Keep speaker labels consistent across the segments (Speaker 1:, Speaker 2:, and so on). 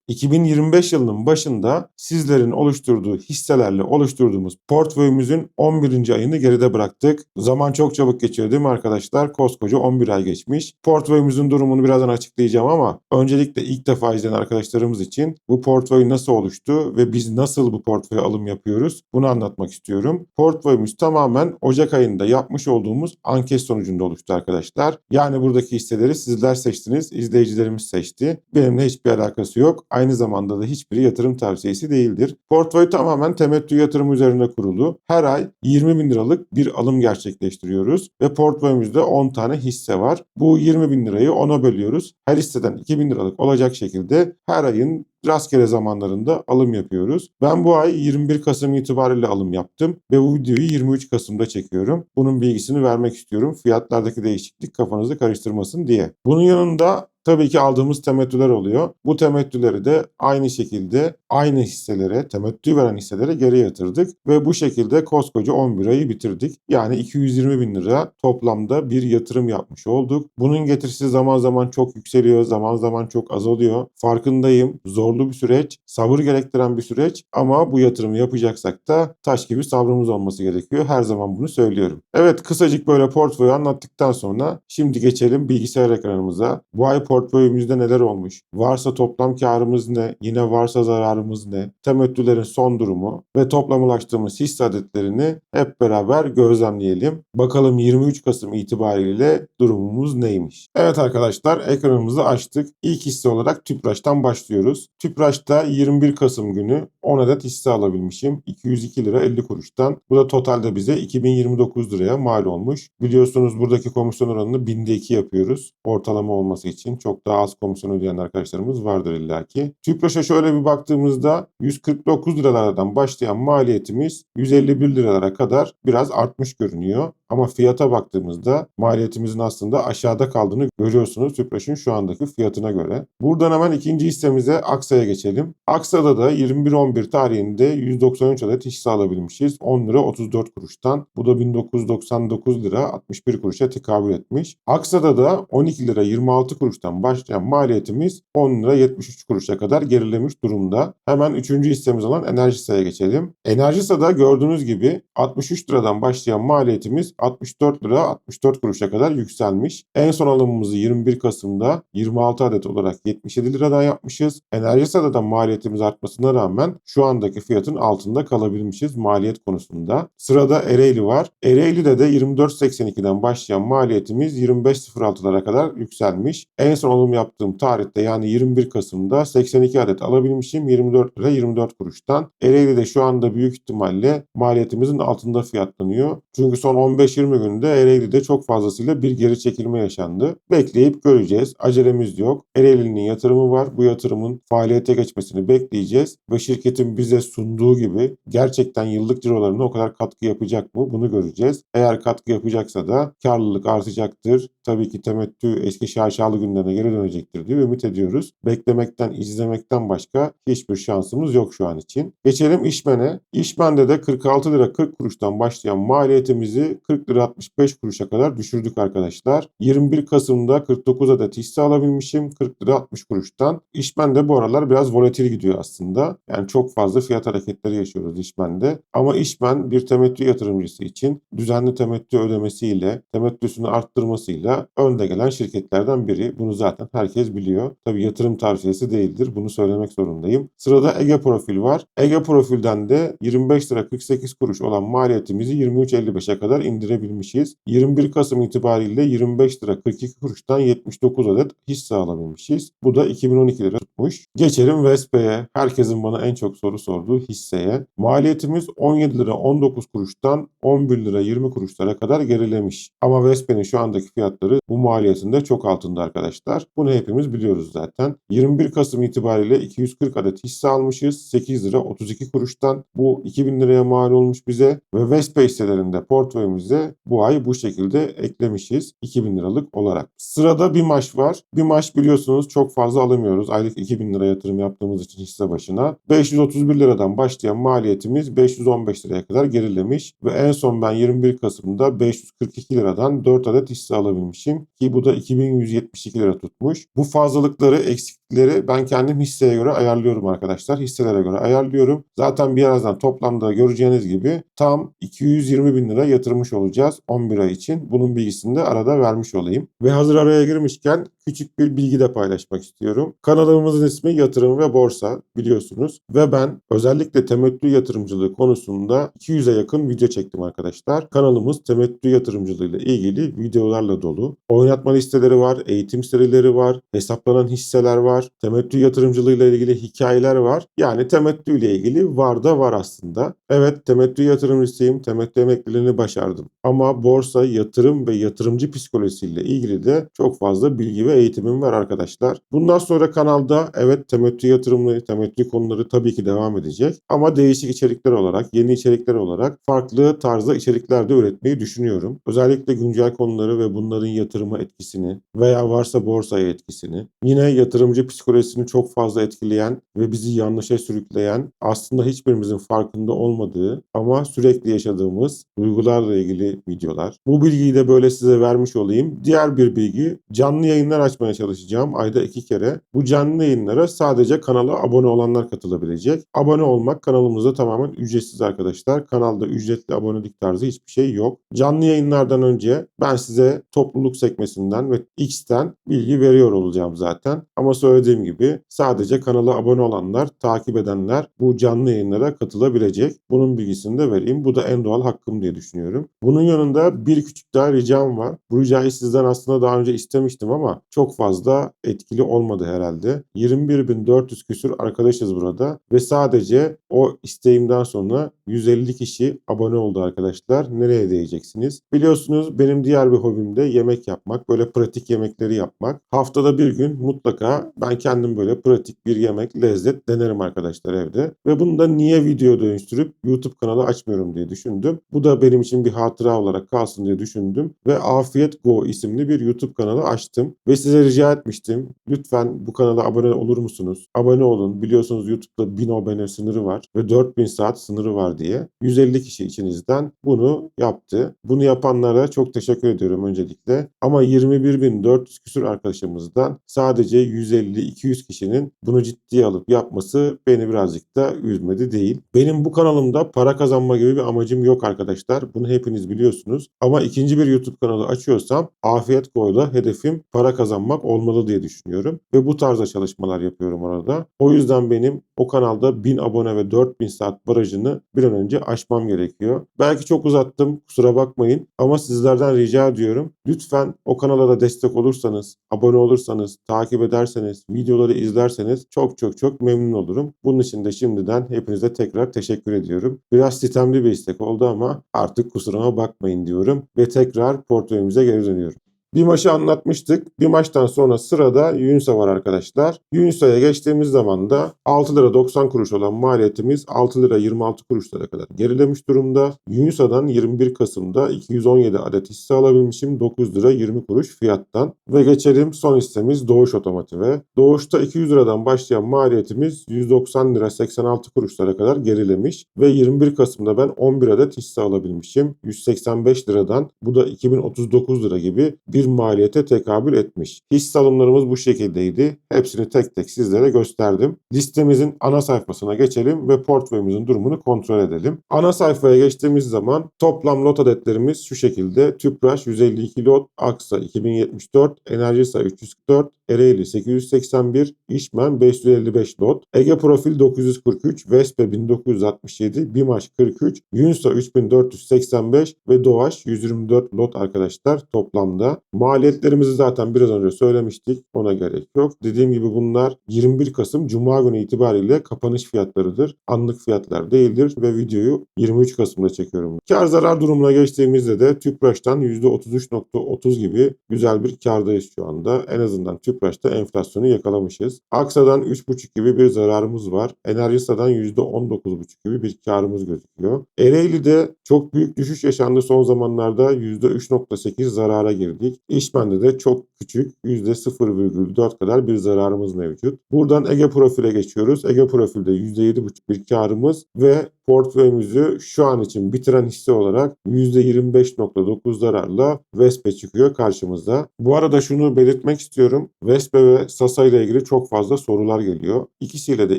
Speaker 1: 2025 yılının başında sizlerin oluşturduğu hisselerle oluşturduğumuz portföyümüzün 11. ayını geride bıraktık. Zaman çok çabuk geçiyor değil mi arkadaşlar? Koskoca 11 ay geçmiş. Portföyümüzün durumunu birazdan açıklayacağım ama öncelikle ilk defa izleyen arkadaşlarımız için bu portföy nasıl oluştu ve biz nasıl bu portföye alım yapıyoruz bunu anlatmak istiyorum. Portföyümüz tamamen Ocak ayında yapmış olduğumuz anket sonucunda oluştu arkadaşlar. Yani buradaki hisseleri sizler seçtiniz, izleyicilerimiz seçti. Benimle hiçbir alakası yok. Aynı zamanda da hiçbiri yatırım tavsiyesi değildir. Portföy tamamen temettü yatırımı üzerine kurulu. Her ay 20 bin liralık bir alım gerçekleştiriyoruz ve portföyümüzde 10 tane hisse var. Bu 20 bin lirayı 10'a bölüyoruz. Her hisseden 2 bin liralık olacak şekilde her ayın rastgele zamanlarında alım yapıyoruz. Ben bu ay 21 Kasım itibariyle alım yaptım ve bu videoyu 23 Kasım'da çekiyorum. Bunun bilgisini vermek istiyorum. Fiyatlardaki değişiklik kafanızı karıştırmasın diye. Bunun yanında tabii ki aldığımız temettüler oluyor. Bu temettüleri de aynı şekilde aynı hisselere, temettü veren hisselere geri yatırdık ve bu şekilde koskoca 11 ayı bitirdik. Yani 220 bin lira toplamda bir yatırım yapmış olduk. Bunun getirisi zaman zaman çok yükseliyor, zaman zaman çok azalıyor. Farkındayım. Zorlu bir süreç, sabır gerektiren bir süreç ama bu yatırımı yapacaksak da taş gibi sabrımız olması gerekiyor. Her zaman bunu söylüyorum. Evet, kısacık böyle portföyü anlattıktan sonra şimdi geçelim bilgisayar ekranımıza. Bu ay portföyümüzde neler olmuş? Varsa toplam karımız ne? Yine varsa zararımız ne? Temettülerin son durumu ve toplam ulaştığımız hisse adetlerini hep beraber gözlemleyelim. Bakalım 23 Kasım itibariyle durumumuz neymiş? Evet arkadaşlar, ekranımızı açtık. İlk hisse olarak Tüpraş'tan başlıyoruz. Tüpraş'ta 21 Kasım günü 10 adet hisse alabilmişim. 202 lira 50 kuruştan. Bu da totalde bize 2029 liraya mal olmuş. Biliyorsunuz buradaki komisyon oranını binde 2 yapıyoruz. Ortalama olması için çok daha az komisyon ödeyen arkadaşlarımız vardır illaki. Tüpraş'a şöyle bir baktığımızda 149 liralardan başlayan maliyetimiz 151 liralara kadar biraz artmış görünüyor. Ama fiyata baktığımızda maliyetimizin aslında aşağıda kaldığını görüyorsunuz Tüpraş'ın şu andaki fiyatına göre. Buradan hemen ikinci hissemize Aksa'ya geçelim. Aksa'da da 21-11 tarihinde 193 adet hisse alabilmişiz. 10 lira 34 kuruştan. Bu da 1999 lira 61 kuruşa tekabül etmiş. Aksa'da da 12 lira 26 kuruştan başlayan maliyetimiz 10 lira 73 kuruşa kadar gerilemiş durumda. Hemen üçüncü hissemiz olan Enerjisa'ya geçelim. Enerjisa'da gördüğünüz gibi 63 liradan başlayan maliyetimiz 64 lira 64 kuruşa kadar yükselmiş. En son alımımızı 21 Kasım'da 26 adet olarak 77 liradan yapmışız. Enerjisa'da da maliyetimiz artmasına rağmen şu andaki fiyatın altında kalabilmişiz maliyet konusunda. Sırada Ereğli var. Ereğli'de de 24.82'den başlayan maliyetimiz 25.06'lara kadar yükselmiş. En son alım yaptığım tarihte yani 21 Kasım'da 82 adet alabilmişim 24 lira 24 kuruştan. Ereğli'de şu anda büyük ihtimalle maliyetimizin altında fiyatlanıyor. Çünkü son 15-20 günde Ereğli'de çok fazlasıyla bir geri çekilme yaşandı. Bekleyip göreceğiz. Acelemiz yok. Ereğli'nin yatırımı var. Bu yatırımın faaliyete geçmesini bekleyeceğiz. Ve şirketin bize sunduğu gibi gerçekten yıllık cirolarına o kadar katkı yapacak mı? Bunu göreceğiz. Eğer katkı yapacaksa da karlılık artacaktır. Tabii ki temettü eski şaşalı günlerine geri dönecektir diye ümit ediyoruz. Beklemekten, izlemekten başka hiçbir şansımız yok şu an için. Geçelim İşmen'e. İşmen'de de 46 lira 40 kuruştan başlayan maliyetimizi 40 lira 65 kuruşa kadar düşürdük arkadaşlar. 21 Kasım'da 49 adet hisse alabilmişim 40 lira 60 kuruştan. İşmen'de bu aralar biraz volatil gidiyor aslında. Yani çok fazla fiyat hareketleri yaşıyoruz İşmen'de. Ama İşmen bir temettü yatırımcısı için düzenli temettü ödemesiyle, temettüsünü arttırmasıyla önde gelen şirketlerden biri. Bunu zaten herkes biliyor. Tabii yatırım tavsiyesi değildir. Bunu söylemek zorundayım. Sırada Ege Profil var. Ege Profil'den de 25 lira 48 kuruş olan maliyetimizi 23.55'e kadar indirebilmişiz. 21 Kasım itibariyle 25 lira 42 kuruştan 79 adet hisse alabilmişiz. Bu da 2012 lira tutmuş. Geçelim Vespe'ye. Herkesin bana en çok soru sorduğu hisseye. Maliyetimiz 17 lira 19 kuruştan 11 lira 20 kuruşlara kadar gerilemiş. Ama Vespe'nin şu andaki fiyatları bu maliyetinde çok altında arkadaşlar. Bunu hepimiz biliyoruz zaten. 21 Kasım itibariyle 240 adet hisse almışız. 8 lira 32 kuruştan. Bu 2000 liraya mal olmuş bize ve Vespe hisselerinde portföyümüze bu ay bu şekilde eklemişiz 2000 liralık olarak. Sırada BİMAŞ var. BİMAŞ biliyorsunuz çok fazla alamıyoruz. Aylık 2000 lira yatırım yaptığımız için hisse başına. 531 liradan başlayan maliyetimiz 515 liraya kadar gerilemiş ve en son ben 21 Kasım'da 542 liradan 4 adet hisse alabilmişim ki bu da 2172 lira lira tutmuş. Bu fazlalıkları, eksiklikleri ben kendim hisseye göre ayarlıyorum arkadaşlar. Hisselere göre ayarlıyorum. Zaten birazdan toplamda göreceğiniz gibi tam 220 bin lira yatırmış olacağız 11 ay için. Bunun bilgisini de arada vermiş olayım. Ve hazır araya girmişken küçük bir bilgi de paylaşmak istiyorum. Kanalımızın ismi Yatırım ve Borsa biliyorsunuz. Ve ben özellikle temettü yatırımcılığı konusunda 200'e yakın video çektim arkadaşlar. Kanalımız temettü yatırımcılığı ile ilgili videolarla dolu. Oynatma listeleri var, eğitim serileri var, hesaplanan hisseler var, temettü yatırımcılığı ile ilgili hikayeler var. Yani temettü ile ilgili var da var aslında. Evet, temettü yatırımcısıyım, temettü emekliliğini başardım. Ama borsa, yatırım ve yatırımcı psikolojisiyle ilgili de çok fazla bilgi ve eğitimim var arkadaşlar. Bundan sonra kanalda evet temettü yatırımları, temettü konuları tabii ki devam edecek. Ama değişik içerikler olarak, yeni içerikler olarak farklı tarzda içerikler de üretmeyi düşünüyorum. Özellikle güncel konuları ve bunların yatırıma etkisini veya varsa borsaya etkisini, yine yatırımcı psikolojisini çok fazla etkileyen ve bizi yanlışa sürükleyen, aslında hiçbirimizin farkında olmadığı ama sürekli yaşadığımız duygularla ilgili videolar. Bu bilgiyi de böyle size vermiş olayım. Diğer bir bilgi, canlı yayınlar açmaya çalışacağım ayda 2 kere. Bu canlı yayınlara sadece kanala abone olanlar katılabilecek. Abone olmak kanalımızda tamamen ücretsiz arkadaşlar. Kanalda ücretli abonelik tarzı hiçbir şey yok. Canlı yayınlardan önce ben size topluluk sekmesinden ve X'ten bilgi veriyor olacağım zaten. Ama söylediğim gibi sadece kanala abone olanlar, takip edenler bu canlı yayınlara katılabilecek. Bunun bilgisini de vereyim. Bu da en doğal hakkım diye düşünüyorum. Bunun yanında bir küçük daha ricam var. Bu ricayı sizden aslında daha önce istemiştim ama çok fazla etkili olmadı herhalde. 21.400 küsür arkadaşız burada ve sadece o isteğimden sonra 150 kişi abone oldu arkadaşlar. Nereye değeceksiniz? Biliyorsunuz benim diğer bir hobim de yemek yapmak. Böyle pratik yemekleri yapmak. Haftada bir gün mutlaka ben kendim böyle pratik bir yemek, lezzet denerim arkadaşlar evde. Ve bunu da niye video dönüştürüp YouTube kanalı açmıyorum diye düşündüm. Bu da benim için bir hatıra olarak kalsın diye düşündüm. Ve Afiyet Go isimli bir YouTube kanalı açtım. Ve size rica etmiştim. Lütfen bu kanala abone olur musunuz? Abone olun. Biliyorsunuz YouTube'da 1000 abone sınırı var. Ve 4000 saat sınırı var diye. 150 kişi içinizden bunu yaptı. Bunu yapanlara çok teşekkür ediyorum öncelikle. Ama 21.400 küsur arkadaşımızdan sadece 150-200 kişinin bunu ciddiye alıp yapması beni birazcık da üzmedi değil. Benim bu kanalımda para kazanma gibi bir amacım yok arkadaşlar. Bunu hepiniz biliyorsunuz. Ama ikinci bir YouTube kanalı açıyorsam Afiyet Go'da hedefim para kazanmak olmalı diye düşünüyorum. Ve bu tarzda çalışmalar yapıyorum orada. O yüzden benim o kanalda 1000 abone ve 4000 saat barajını bir an önce aşmam gerekiyor. Belki çok uzattım, kusura bakmayın ama sizlerden rica ediyorum. Lütfen o kanala da destek olursanız, abone olursanız, takip ederseniz, videoları izlerseniz çok çok çok memnun olurum. Bunun için de şimdiden hepinize tekrar teşekkür ediyorum. Biraz sistemli bir istek oldu ama artık kusuruma bakmayın diyorum ve tekrar portföyümüze geri dönüyorum. Bir maçı anlatmıştık. Bir maçtan sonra sırada Yunus'a var arkadaşlar. Yunus'a geçtiğimiz zaman da 6 lira 90 kuruş olan maliyetimiz 6 lira 26 kuruşlara kadar gerilemiş durumda. Yunus'dan 21 Kasım'da 217 adet hisse alabilmişim 9 lira 20 kuruş fiyattan. Ve geçelim son hissemiz Doğuş Otomotiv'e. Doğuş'ta 200 liradan başlayan maliyetimiz 190 lira 86 kuruşlara kadar gerilemiş. Ve 21 Kasım'da ben 11 adet hisse alabilmişim 185 liradan. Bu da 2039 lira gibi bir maliyete tekabül etmiş. Hisse alımlarımız bu şekildeydi. Hepsini tek tek sizlere gösterdim. Listemizin ana sayfasına geçelim ve portföyümüzün durumunu kontrol edelim. Ana sayfaya geçtiğimiz zaman toplam lot adetlerimiz şu şekilde. Tüpraş 152 lot, Aksa 2074, Enerjisa 344, Ereğli 881, İşmen 555 lot, Ege Profil 943, Vespe 1967, Bimaş 43, Yunsa 3485 ve Doğaş 124 lot arkadaşlar toplamda. Maliyetlerimizi zaten biraz önce söylemiştik. Ona gerek yok. Dediğim gibi bunlar 21 Kasım Cuma günü itibariyle kapanış fiyatlarıdır. Anlık fiyatlar değildir ve videoyu 23 Kasım'da çekiyorum. Kar zarar durumuna geçtiğimizde de Tüpraş'tan %33.30 gibi güzel bir kardayız şu anda. En azından Tüpraş'ta enflasyonu yakalamışız. Aksa'dan 3.5 gibi bir zararımız var. Enerjisa'dan %19.5 gibi bir karımız gözüküyor. Ereğli'de çok büyük düşüş yaşandı son zamanlarda. %3.8 zarara girdik. İşmen'de de çok küçük %0,4 kadar bir zararımız mevcut. Buradan Ege Profil'e geçiyoruz. Ege Profil'de %7,5 bir karımız ve portföyümüzü şu an için bitiren hisse olarak %25.9 zararla Vespe çıkıyor karşımıza. Bu arada şunu belirtmek istiyorum. Vespe ve Sasa ile ilgili çok fazla sorular geliyor. İkisiyle de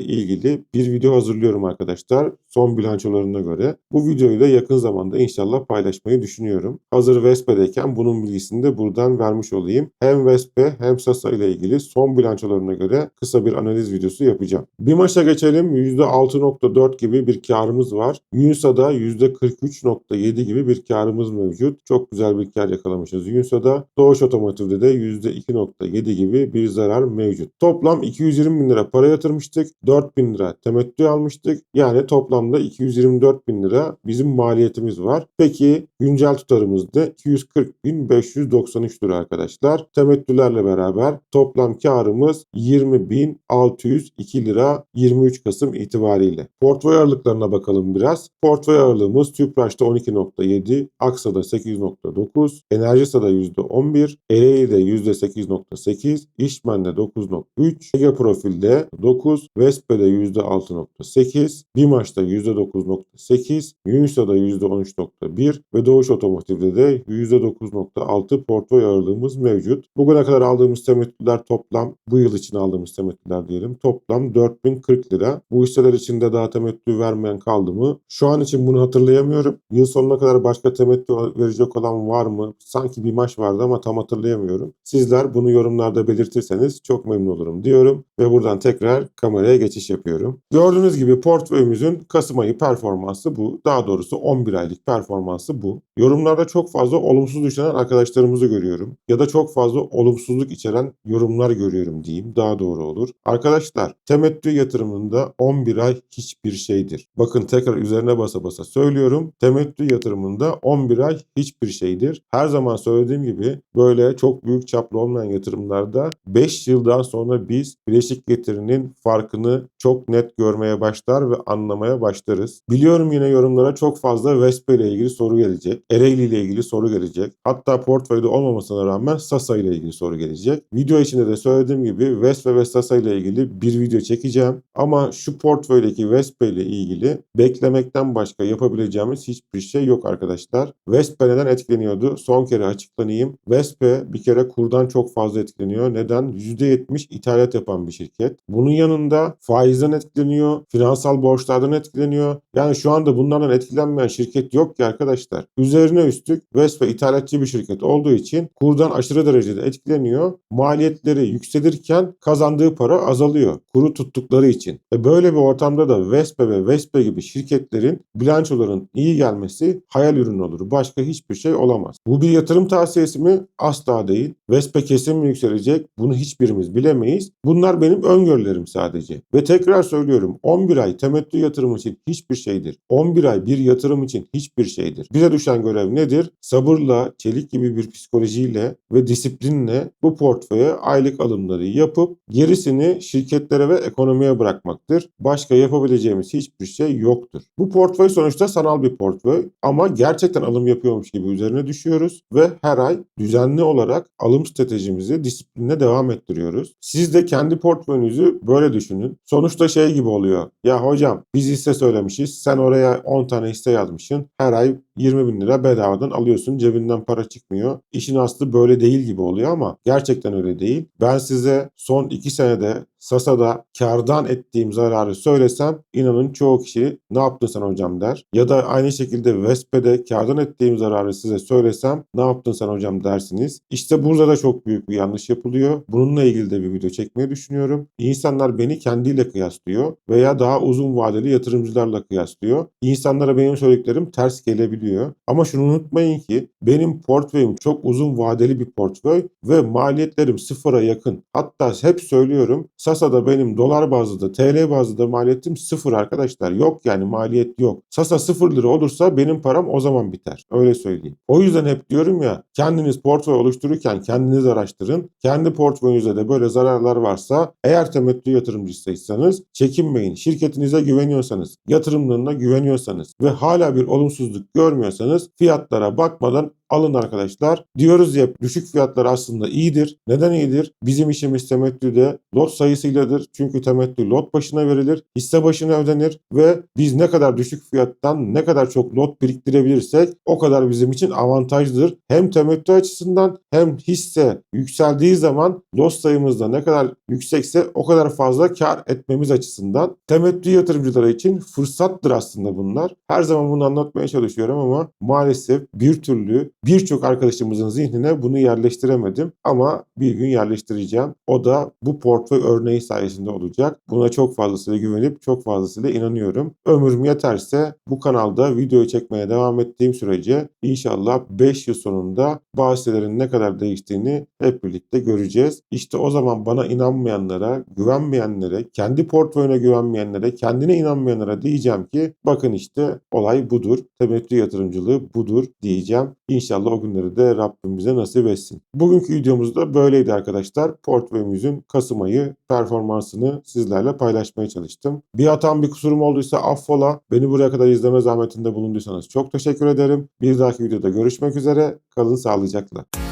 Speaker 1: ilgili bir video hazırlıyorum arkadaşlar. Son bilançolarına göre. Bu videoyu da yakın zamanda inşallah paylaşmayı düşünüyorum. Hazır Vespe'deyken bunun bilgisini de buradan vermiş olayım. Hem Vespe hem Sasa ile ilgili son bilançolarına göre kısa bir analiz videosu yapacağım. BİMAŞ'a geçelim. %6.4 gibi bir karımız var. Yunsa'da %43.7 gibi bir karımız mevcut. Çok güzel bir kar yakalamışız Yunsa'da. Doğuş Otomotiv'de de %2.7 gibi bir zarar mevcut. Toplam 220 bin lira para yatırmıştık. 4 bin lira temettü almıştık. Yani toplamda 224 bin lira bizim maliyetimiz var. Peki güncel tutarımız da 240.593 lira arkadaşlar. Temettülerle beraber toplam karımız 20.602 lira 23 Kasım itibariyle. Portföy ağırlıklarına bakalım biraz. Portföy ağırlığımız Tüpraş'ta 12.7, Aksa'da 8.9, Enerjisa'da %11, Ereğli'de %8.8, İşmen'de 9.3, Ege Profil'de 9, Vespe'de %6.8, BİMAŞ'ta %9.8, Yunsa'da %13.1 ve Doğuş Otomotiv'de de %9.6 portföy ağırlığımız mevcut. Bugüne kadar aldığımız temettüler toplam, bu yıl için aldığımız temettüler diyelim, toplam 4040 lira. Bu hisseler içinde daha temettü vermeyen kaldı mı? Şu an için bunu hatırlayamıyorum. Yıl sonuna kadar başka temettü verecek olan var mı? Sanki BİMAŞ vardı ama tam hatırlayamıyorum. Sizler bunu yorumlarda belirtirseniz çok memnun olurum diyorum ve buradan tekrar kameraya geçiş yapıyorum. Gördüğünüz gibi portföyümüzün Kasım ayı performansı bu. Daha doğrusu 11 aylık performansı bu. Yorumlarda çok fazla olumsuz düşünen arkadaşlarımızı görüyorum. Ya da çok fazla olumsuzluk içeren yorumlar görüyorum diyeyim. Daha doğru olur. Arkadaşlar, temettü yatırımında 11 ay hiçbir şeydir. Bakın tekrar üzerine basa basa söylüyorum. Temettü yatırımında 11 ay hiçbir şeydir. Her zaman söylediğim gibi böyle çok büyük çaplı olmayan yatırımlarda 5 yıldan sonra biz bileşik getirinin farkını çok net görmeye başlar ve anlamaya başlarız. Biliyorum yine yorumlara çok fazla Vespe ile ilgili soru gelecek. Ereğli ile ilgili soru gelecek. Hatta portföyde olmamasına rağmen Sasa ile ilgili soru gelecek. Video içinde de söylediğim gibi Vespe ve Sasa ile ilgili bir video çekeceğim. Ama şu portföydeki Vespe ile ilgili beklemekten başka yapabileceğimiz hiçbir şey yok arkadaşlar. Vespe neden etkileniyordu? Son kere açıklanayım. Vespe bir kere kurdan çok fazla etkileniyor. Neden? %70 ithalat yapan bir şirket. Bunun yanında faizden etkileniyor, finansal borçlardan etkileniyor. Yani şu anda bunlardan etkilenmeyen şirket yok ki arkadaşlar. Üzerine üstlük Vespe ithalatçı bir şirket olduğu için kurdan aşırı derecede etkileniyor. Maliyetleri yükselirken kazandığı para azalıyor. Kuru tuttukları için. Böyle bir ortamda da Vespe ve Vespe gibi şirketlerin bilançoların iyi gelmesi hayal ürünü olur. Başka hiçbir şey olamaz. Bu bir yatırım tavsiyesi mi? Asla değil. Vespe kesin mi yükselecek? Bunu hiçbirimiz bilemeyiz. Bunlar benim öngörülerim sadece. Ve tekrar söylüyorum, 11 ay temettü yatırım için hiçbir şeydir. 11 ay bir yatırım için hiçbir şeydir. Bize düşen görev nedir? Sabırla, çelik gibi bir psikolojiyle ve disiplinle bu portföye aylık alımları yapıp gerisini şirketlere ve ekonomiye bırakmaktır. Başka yapabileceğimiz hiçbir şey yoktur. Bu portföy sonuçta sanal bir portföy ama gerçekten alım yapıyormuş gibi üzerine düşüyoruz ve her ay düzenli olarak alım stratejimizi disiplinle devam ettiriyoruz. Siz de kendi portföyünüzü böyle düşünün. Sonuçta şey gibi oluyor. Ya hocam biz hisse söylemişiz. Sen oraya 10 tane hisse yazmışsın. Her ay 20 bin lira bedavadan alıyorsun. Cebinden para çıkmıyor. İşin aslı böyle değil gibi oluyor ama gerçekten öyle değil. Ben size son 2 senede Sasa'da kardan ettiğim zararı söylesem inanın çoğu kişi ne yaptın sen hocam der. Ya da aynı şekilde Vespe'de kardan ettiğim zararı size söylesem ne yaptın sen hocam dersiniz. İşte burada da çok büyük bir yanlış yapılıyor. Bununla ilgili de bir video çekmeyi düşünüyorum. İnsanlar beni kendiyle kıyaslıyor veya daha uzun vadeli yatırımcılarla kıyaslıyor. İnsanlara benim söylediklerim ters gelebiliyor. Ama şunu unutmayın ki benim portföyüm çok uzun vadeli bir portföy ve maliyetlerim sıfıra yakın. Hatta hep söylüyorum, Sasa'da benim dolar bazlı, TL bazlı da maliyetim sıfır arkadaşlar. Yok yani maliyet yok. Sasa 0 lira olursa benim param o zaman biter. Öyle söyleyeyim. O yüzden hep diyorum ya, kendiniz portföy oluştururken kendiniz araştırın. Kendi portföyünüzde de böyle zararlar varsa, eğer temettü yatırımcısıysanız çekinmeyin. Şirketinize güveniyorsanız, yatırımlarına güveniyorsanız ve hala bir olumsuzluk görmüyorsanız görmüyorsanız fiyatlara bakmadan alın arkadaşlar. Diyoruz ya, düşük fiyatlar aslında iyidir. Neden iyidir? Bizim işimiz temettüde lot sayısıyladır. Çünkü temettü lot başına verilir, hisse başına ödenir ve biz ne kadar düşük fiyattan ne kadar çok lot biriktirebilirsek o kadar bizim için avantajlıdır. Hem temettü açısından hem hisse yükseldiği zaman lot sayımız da ne kadar yüksekse o kadar fazla kar etmemiz açısından temettü yatırımcıları için fırsattır aslında bunlar. Her zaman bunu anlatmaya çalışıyorum ama maalesef bir türlü birçok arkadaşımızın zihnine bunu yerleştiremedim ama bir gün yerleştireceğim. O da bu portföy örneği sayesinde olacak. Buna çok fazlasıyla güvenip çok fazlasıyla inanıyorum. Ömrüm yeterse bu kanalda video çekmeye devam ettiğim sürece inşallah 5 yıl sonunda bazı şeylerin ne kadar değiştiğini hep birlikte göreceğiz. İşte o zaman bana inanmayanlara, güvenmeyenlere, kendi portföyüne güvenmeyenlere, kendine inanmayanlara diyeceğim ki bakın işte olay budur. Temettü yatırımcılığı budur diyeceğim. İnşallah o günleri de Rabbim bize nasip etsin. Bugünkü videomuz da böyleydi arkadaşlar. Portföyümüzün Kasım ayı performansını sizlerle paylaşmaya çalıştım. Bir hatam, bir kusurum olduysa affola. Beni buraya kadar izleme zahmetinde bulunduysanız çok teşekkür ederim. Bir dahaki videoda görüşmek üzere. Kalın sağlıcakla.